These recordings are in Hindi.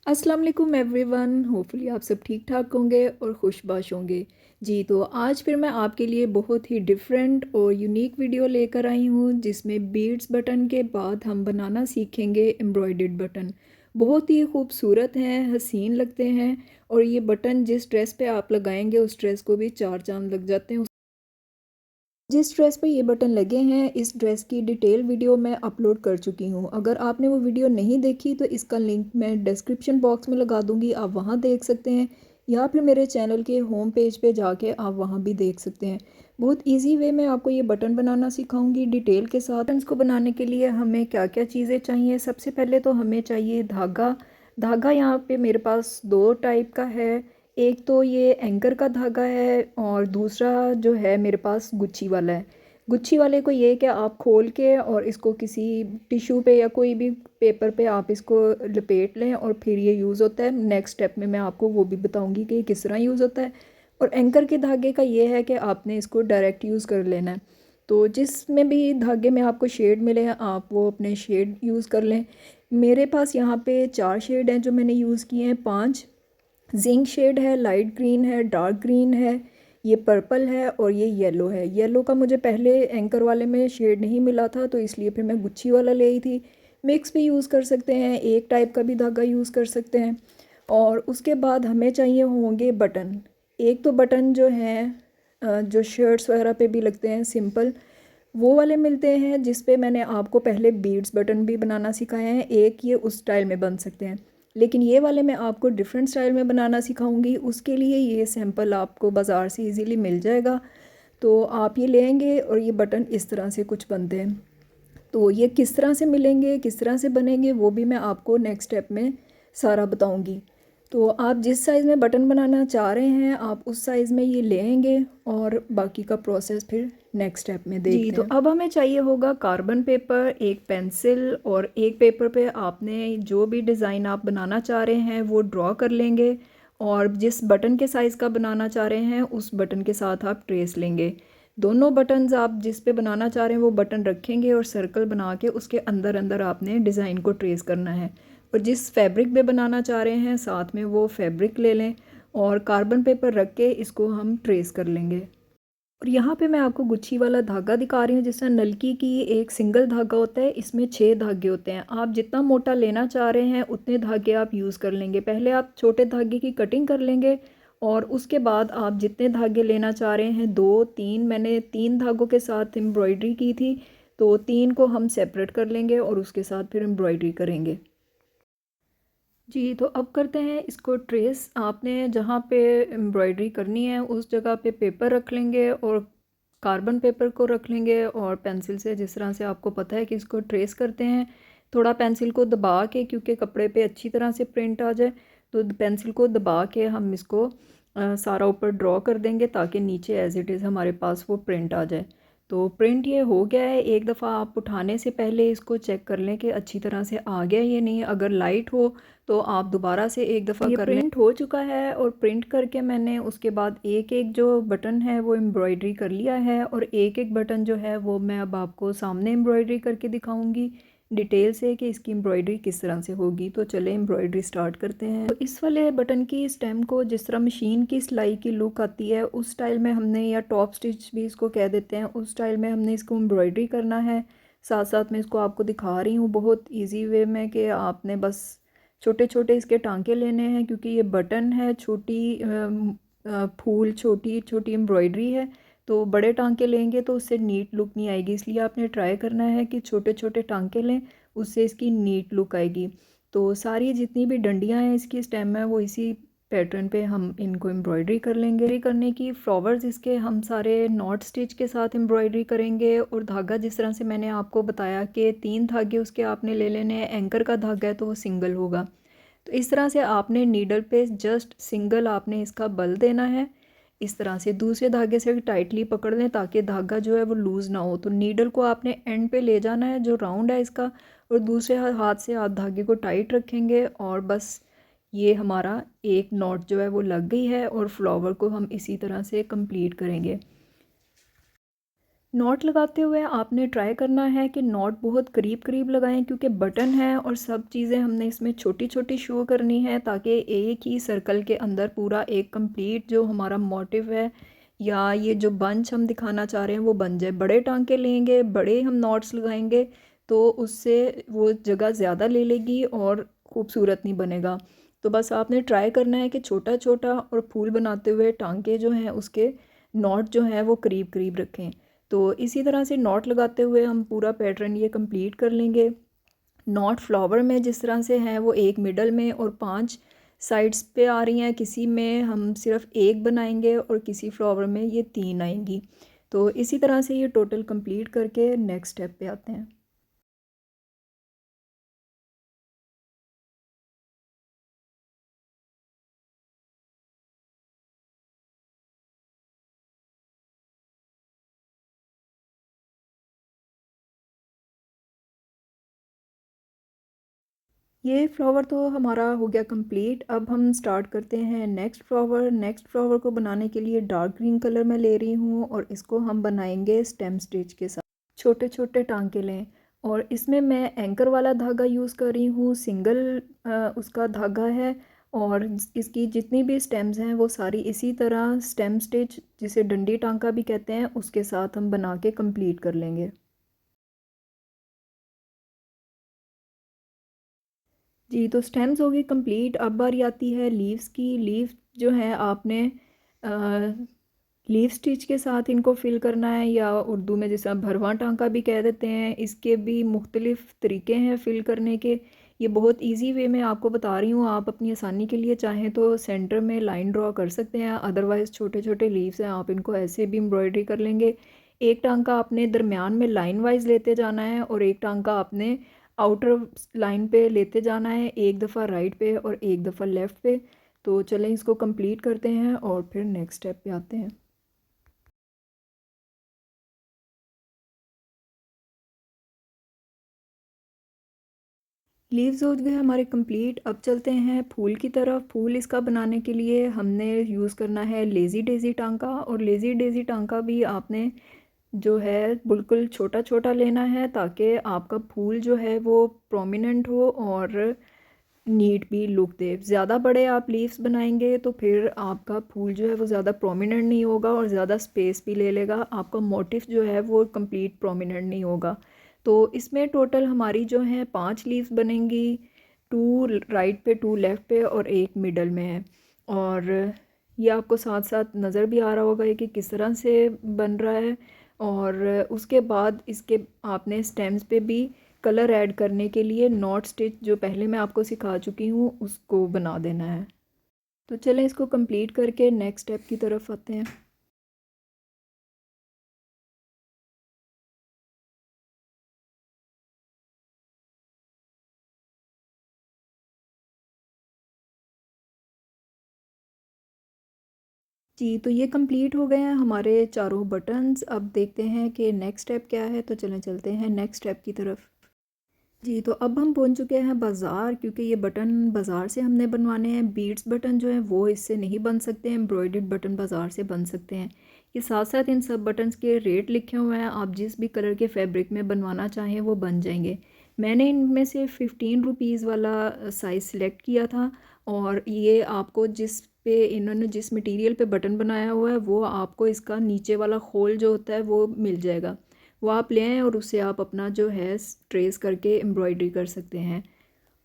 अस्सलाम वालेकुम एवरीवन। होपफुली आप सब ठीक ठाक होंगे और खुशबाश होंगे। जी, तो आज फिर मैं आपके लिए बहुत ही डिफरेंट और यूनिक वीडियो लेकर आई हूँ जिसमें बीड्स बटन के बाद हम बनाना सीखेंगे एम्ब्रॉयडर्ड बटन। बहुत ही खूबसूरत हैं, हसीन लगते हैं और ये बटन जिस ड्रेस पे आप लगाएंगे उस ड्रेस को भी चार चांद लग जाते हैं। जिस ड्रेस पे ये बटन लगे हैं इस ड्रेस की डिटेल वीडियो मैं अपलोड कर चुकी हूँ। अगर आपने वो वीडियो नहीं देखी तो इसका लिंक मैं डिस्क्रिप्शन बॉक्स में लगा दूँगी, आप वहाँ देख सकते हैं, या फिर मेरे चैनल के होम पेज पे जाके आप वहाँ भी देख सकते हैं। बहुत इजी वे में आपको ये बटन बनाना सिखाऊंगी डिटेल के साथ। बटन्स को बनाने के लिए हमें क्या क्या चीज़ें चाहिए, सबसे पहले तो हमें चाहिए धागा। धागा यहाँ पे मेरे पास दो टाइप का है। एक तो ये एंकर का धागा है और दूसरा जो है मेरे पास गुच्छी वाला है। गुच्छी वाले को ये कि आप खोल के और इसको किसी टिश्यू पे या कोई भी पेपर पे आप इसको लपेट लें और फिर ये यूज़ होता है। नेक्स्ट स्टेप में मैं आपको वो भी बताऊंगी कि ये किस तरह यूज़ होता है। और एंकर के धागे का ये है कि आपने इसको डायरेक्ट यूज़ कर लेना है। तो जिसमें भी धागे में आपको शेड मिले हैं आप वो अपने शेड यूज़ कर लें। मेरे पास यहाँ पे 4 शेड हैं जो मैंने यूज़ किए हैं, 5 जिंक शेड है, लाइट ग्रीन है, डार्क ग्रीन है, ये पर्पल है और ये येलो है। येलो का मुझे पहले एंकर वाले में शेड नहीं मिला था तो इसलिए फिर मैं गुच्छी वाला ले आई थी। मिक्स भी यूज़ कर सकते हैं, एक टाइप का भी धागा यूज़ कर सकते हैं। और उसके बाद हमें चाहिए होंगे बटन। एक तो बटन जो हैं जो शर्ट्स वगैरह पे भी लगते हैं सिंपल, वो वाले मिलते हैं जिस पे मैंने आपको पहले बीड्स बटन भी बनाना सिखाए हैं। एक ये उस स्टाइल में बन सकते हैं, लेकिन ये वाले मैं आपको डिफरेंट स्टाइल में बनाना सिखाऊंगी। उसके लिए ये सैंपल आपको बाज़ार से इजीली मिल जाएगा, तो आप ये लेंगे और ये बटन इस तरह से कुछ बनते हैं। तो ये किस तरह से मिलेंगे, किस तरह से बनेंगे, वो भी मैं आपको नेक्स्ट स्टेप में सारा बताऊंगी। तो आप जिस साइज़ में बटन बनाना चाह रहे हैं आप उस साइज़ में ये लेंगे और बाकी का प्रोसेस फिर नेक्स्ट स्टेप में देखते हैं। जी, तो अब हमें चाहिए होगा कार्बन पेपर, एक पेंसिल और एक पेपर पे आपने जो भी डिज़ाइन आप बनाना चाह रहे हैं वो ड्रॉ कर लेंगे और जिस बटन के साइज़ का बनाना चाह रहे हैं उस बटन के साथ आप ट्रेस लेंगे। दोनों बटन्स आप जिस पे बनाना चाह रहे हैं वो बटन रखेंगे और सर्कल बना के उसके अंदर अंदर आपने डिज़ाइन को ट्रेस करना है। और जिस फैब्रिक पे बनाना चाह रहे हैं साथ में वो फैब्रिक ले लें और कार्बन पेपर रख के इसको हम ट्रेस कर लेंगे। और यहाँ पे मैं आपको गुच्छी वाला धागा दिखा रही हूँ। जिस तरह नलकी की एक सिंगल धागा होता है, इसमें 6 धागे होते हैं। आप जितना मोटा लेना चाह रहे हैं उतने धागे आप यूज़ कर लेंगे। पहले आप छोटे धागे की कटिंग कर लेंगे और उसके बाद आप जितने धागे लेना चाह रहे हैं, 2 3, मैंने 3 धागों के साथ एम्ब्रॉयडरी की थी तो 3 को हम सेपरेट कर लेंगे और उसके साथ फिर एम्ब्रॉयडरी करेंगे। जी, तो अब करते हैं इसको ट्रेस। आपने जहाँ पे एम्ब्रॉयडरी करनी है उस जगह पे पेपर रख लेंगे और कार्बन पेपर को रख लेंगे और पेंसिल से जिस तरह से आपको पता है कि इसको ट्रेस करते हैं, थोड़ा पेंसिल को दबा के, क्योंकि कपड़े पे अच्छी तरह से प्रिंट आ जाए तो पेंसिल को दबा के हम इसको सारा ऊपर ड्रॉ कर देंगे ताकि नीचे एज इट इज़ हमारे पास वो प्रिंट आ जाए। तो प्रिंट ये हो गया है। एक दफ़ा आप उठाने से पहले इसको चेक कर लें कि अच्छी तरह से आ गया ये नहीं। अगर लाइट हो तो आप दोबारा से एक दफ़ा कर लें। प्रिंट हो चुका है और प्रिंट करके मैंने उसके बाद एक एक जो बटन है वो एम्ब्रॉयडरी कर लिया है और एक एक बटन जो है वो मैं अब आपको सामने एम्ब्रॉयडरी करके दिखाऊंगी डिटेल से कि इसकी एम्ब्रॉयडरी किस तरह से होगी। तो चले एम्ब्रॉयडरी स्टार्ट करते हैं। तो इस वाले बटन की स्टेम को जिस तरह मशीन की सिलाई की लुक आती है उस स्टाइल में हमने, या टॉप स्टिच भी इसको कह देते हैं, उस स्टाइल में हमने इसको एम्ब्रॉयडरी करना है। साथ साथ मैं इसको आपको दिखा रही हूँ बहुत ईजी वे में कि आपने बस छोटे छोटे इसके टांके लेने हैं, क्योंकि ये बटन है, छोटी फूल, छोटी छोटी एम्ब्रॉयडरी है। तो बड़े टांके लेंगे तो उससे नीट लुक नहीं आएगी, इसलिए आपने ट्राई करना है कि छोटे छोटे टांके लें, उससे इसकी नीट लुक आएगी। तो सारी जितनी भी डंडियाँ हैं इसकी स्टेम है वो इसी पैटर्न पे हम इनको एम्ब्रॉयडरी कर लेंगे। करने की फ्लावर्स इसके हम सारे नॉट स्टिच के साथ एम्ब्रॉयडरी करेंगे। और धागा जिस तरह से मैंने आपको बताया कि 3 धागे उसके आपने ले लेने हैं। एंकर का धागा है तो वो सिंगल होगा। तो इस तरह से आपने नीडल पे जस्ट सिंगल आपने इसका बल देना है। इस तरह से दूसरे धागे से टाइटली पकड़ लें ताकि धागा जो है वो लूज़ ना हो। तो नीडल को आपने एंड पे ले जाना है जो राउंड है इसका, और दूसरे हाथ से आप धागे को टाइट रखेंगे और बस ये हमारा एक नॉट जो है वो लग गई है। और फ्लावर को हम इसी तरह से कंप्लीट करेंगे। नॉट लगाते हुए आपने ट्राई करना है कि नॉट बहुत करीब करीब लगाएं, क्योंकि बटन है और सब चीज़ें हमने इसमें छोटी छोटी शो करनी है, ताकि एक ही सर्कल के अंदर पूरा एक कंप्लीट जो हमारा मोटिव है या ये जो बंच हम दिखाना चाह रहे हैं वो बन जाए। बड़े टांके लेंगे, बड़े हम नॉट्स लगाएंगे तो उससे वो जगह ज़्यादा ले लेगी और खूबसूरत नहीं बनेगा। तो बस आपने ट्राई करना है कि छोटा छोटा और फूल बनाते हुए टांके जो हैं उसके नॉट जो हैं वो करीब करीब रखें। तो इसी तरह से नॉट लगाते हुए हम पूरा पैटर्न ये कंप्लीट कर लेंगे। नॉट फ्लावर में जिस तरह से हैं वो एक मिडल में और 5 साइड्स पे आ रही हैं, किसी में हम सिर्फ एक बनाएंगे और किसी फ्लावर में ये 3 आएंगी। तो इसी तरह से ये टोटल कंप्लीट करके नेक्स्ट स्टेप पे आते हैं। ये फ्लावर तो हमारा हो गया कंप्लीट। अब हम स्टार्ट करते हैं नेक्स्ट फ्लावर। नेक्स्ट फ्लावर को बनाने के लिए डार्क ग्रीन कलर मैं ले रही हूँ और इसको हम बनाएंगे स्टेम स्टिच के साथ। छोटे छोटे टांके लें और इसमें मैं एंकर वाला धागा यूज़ कर रही हूँ, सिंगल उसका धागा है। और इसकी जितनी भी स्टेम्स हैं वो सारी इसी तरह स्टेम स्टिच, जिसे डंडी टांका भी कहते हैं, उसके साथ हम बना के कंप्लीट कर लेंगे। जी, तो स्टेम्स होगी कंप्लीट। अब बारी आती है लीव्स की। लीव जो है आपने लीव स्टिच के साथ इनको फिल करना है, या उर्दू में जैसा भरवां टांका भी कह देते हैं। इसके भी मुख्तलिफ़ तरीके हैं फिल करने के। ये बहुत इजी वे में आपको बता रही हूँ। आप अपनी आसानी के लिए चाहें तो सेंटर में लाइन ड्रॉ कर सकते हैं, अदरवाइज़ छोटे छोटे लीव्स हैं आप इनको ऐसे भी एम्ब्रॉयडरी कर लेंगे। एक टांका आपने दरमियान में लाइन वाइज लेते जाना है और एक टांका आपने आउटर लाइन पे लेते जाना है, एक दफ़ा राइट पे और एक दफ़ा लेफ़्ट पे। तो चलें इसको कंप्लीट करते हैं और फिर नेक्स्ट स्टेप पे आते हैं। लीव्स हो गए हमारे कंप्लीट। अब चलते हैं फूल की तरफ। फूल इसका बनाने के लिए हमने यूज़ करना है लेज़ी डेज़ी टांका। और लेज़ी डेज़ी टांका भी आपने जो है बिल्कुल छोटा छोटा लेना है, ताकि आपका फूल जो है वो प्रोमिनेंट हो और नीट भी लुक दे। ज़्यादा बड़े आप लीव्स बनाएंगे तो फिर आपका फूल जो है वो ज़्यादा प्रोमिनेंट नहीं होगा और ज़्यादा स्पेस भी ले लेगा, आपका मोटिव जो है वो कंप्लीट प्रोमिनेंट नहीं होगा। तो इसमें टोटल हमारी जो है 5 लीव्स बनेंगी, 2 राइट पे, 2 लेफ़्ट पे और एक मिडल में है। और ये आपको साथ साथ नज़र भी आ रहा होगा ये कि किस तरह से बन रहा है। और उसके बाद इसके आपने स्टेम्स पे भी कलर ऐड करने के लिए नॉट स्टिच जो पहले मैं आपको सिखा चुकी हूँ उसको बना देना है। तो चलें इसको कंप्लीट करके नेक्स्ट स्टेप की तरफ आते हैं। जी, तो ये कंप्लीट हो गए हैं हमारे चारों बटन्स। अब देखते हैं कि नेक्स्ट स्टेप क्या है, तो चलें चलते हैं नेक्स्ट स्टेप की तरफ। जी, तो अब हम पहुंच चुके हैं बाज़ार, क्योंकि ये बटन बाज़ार से हमने बनवाने हैं। बीड्स बटन जो हैं वो इससे नहीं बन सकते हैं, एम्ब्रॉयडर्ड बटन बाज़ार से बन सकते हैं। ये साथ साथ इन सब बटन्स के रेट लिखे हुए हैं, आप जिस भी कलर के फैब्रिक में बनवाना चाहें वो बन जाएंगे। मैंने इनमें से 15 रुपीज़ वाला साइज़ सिलेक्ट किया था। और ये आपको जिस पे इन्होंने जिस मटेरियल पे बटन बनाया हुआ है वो आपको इसका नीचे वाला खोल जो होता है वो मिल जाएगा। वो आप ले आएँ और उससे आप अपना जो है ट्रेस करके एम्ब्रॉयडरी कर सकते हैं।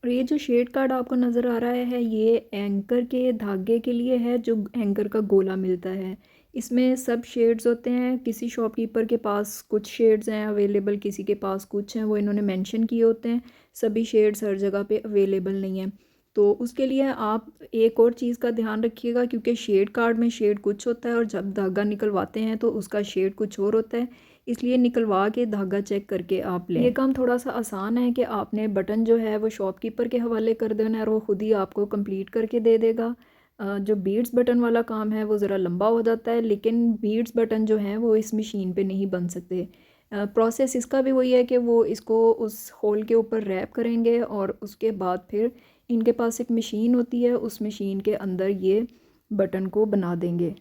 और ये जो शेड कार्ड आपको नज़र आ रहा है ये एंकर के धागे के लिए है, जो एंकर का गोला मिलता है। इसमें सब शेड्स होते हैं। किसी शॉपकीपर के पास कुछ शेड्स हैं अवेलेबल, किसी के पास कुछ हैं, वो इन्होंने मेंशन किए होते हैं। सभी शेड्स हर जगह पे अवेलेबल नहीं हैं। तो उसके लिए आप एक और चीज़ का ध्यान रखिएगा, क्योंकि शेड कार्ड में शेड कुछ होता है और जब धागा निकलवाते हैं तो उसका शेड कुछ और होता है। इसलिए निकलवा के धागा चेक करके आप लें। ये काम थोड़ा सा आसान है कि आपने बटन जो है वो शॉपकीपर के हवाले कर देना है और वो खुद ही आपको कंप्लीट करके दे देगा। जो बीड्स बटन वाला काम है वो ज़रा लंबा हो जाता है, लेकिन बीड्स बटन जो हैं वो इस मशीन पे नहीं बन सकते। प्रोसेस इसका भी वही है कि वो इसको उस होल के ऊपर रैप करेंगे और उसके बाद फिर इनके पास एक मशीन होती है, उस मशीन के अंदर ये बटन को बना देंगे।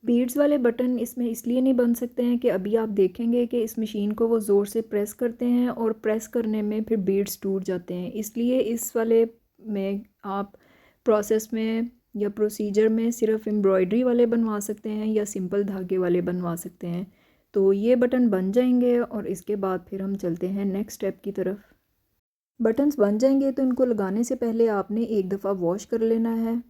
बीड्स वाले बटन इसमें इसलिए नहीं बन सकते हैं कि अभी आप देखेंगे कि इस मशीन को वो ज़ोर से प्रेस करते हैं और प्रेस करने में फिर बीड्स टूट जाते हैं, इसलिए इस वाले में आप प्रोसेस में या प्रोसीजर में सिर्फ एम्ब्रॉयडरी वाले बनवा सकते हैं या सिंपल धागे वाले बनवा सकते हैं। तो ये बटन बन जाएंगे और इसके बाद फिर हम चलते हैं नेक्स्ट स्टेप की तरफ। बटन्स बन जाएंगे तो इनको लगाने से पहले आपने एक दफ़ा वॉश कर लेना है।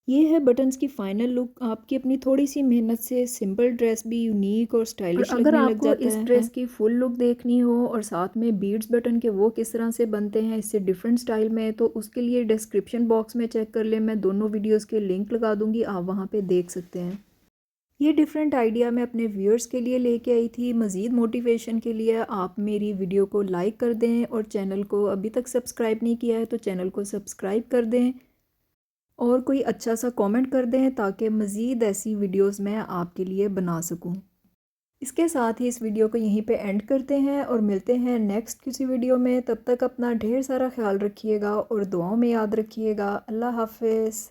ये है बटन्स की फ़ाइनल लुक। आपकी अपनी थोड़ी सी मेहनत से सिंपल ड्रेस भी यूनिक और स्टाइलिश लगने लग जाता है। अगर आपको इस ड्रेस की फुल लुक देखनी हो और साथ में बीड्स बटन के वो किस तरह से बनते हैं इससे डिफरेंट स्टाइल में, तो उसके लिए डिस्क्रिप्शन बॉक्स में चेक कर लें, मैं दोनों वीडियोस के लिंक लगा दूंगी, आप वहाँ पे देख सकते हैं। ये डिफरेंट आइडिया मैं अपने व्यूअर्स के लिए लेके आई थी। मज़ीद मोटिवेशन के लिए आप मेरी वीडियो को लाइक कर दें और चैनल को अभी तक सब्सक्राइब नहीं किया है तो चैनल को सब्सक्राइब कर दें और कोई अच्छा सा कमेंट कर दें ताकि मज़ीद ऐसी वीडियोस मैं आपके लिए बना सकूं। इसके साथ ही इस वीडियो को यहीं पे एंड करते हैं और मिलते हैं नेक्स्ट किसी वीडियो में। तब तक अपना ढेर सारा ख्याल रखिएगा और दुआओं में याद रखिएगा। अल्लाह हाफ़िज़।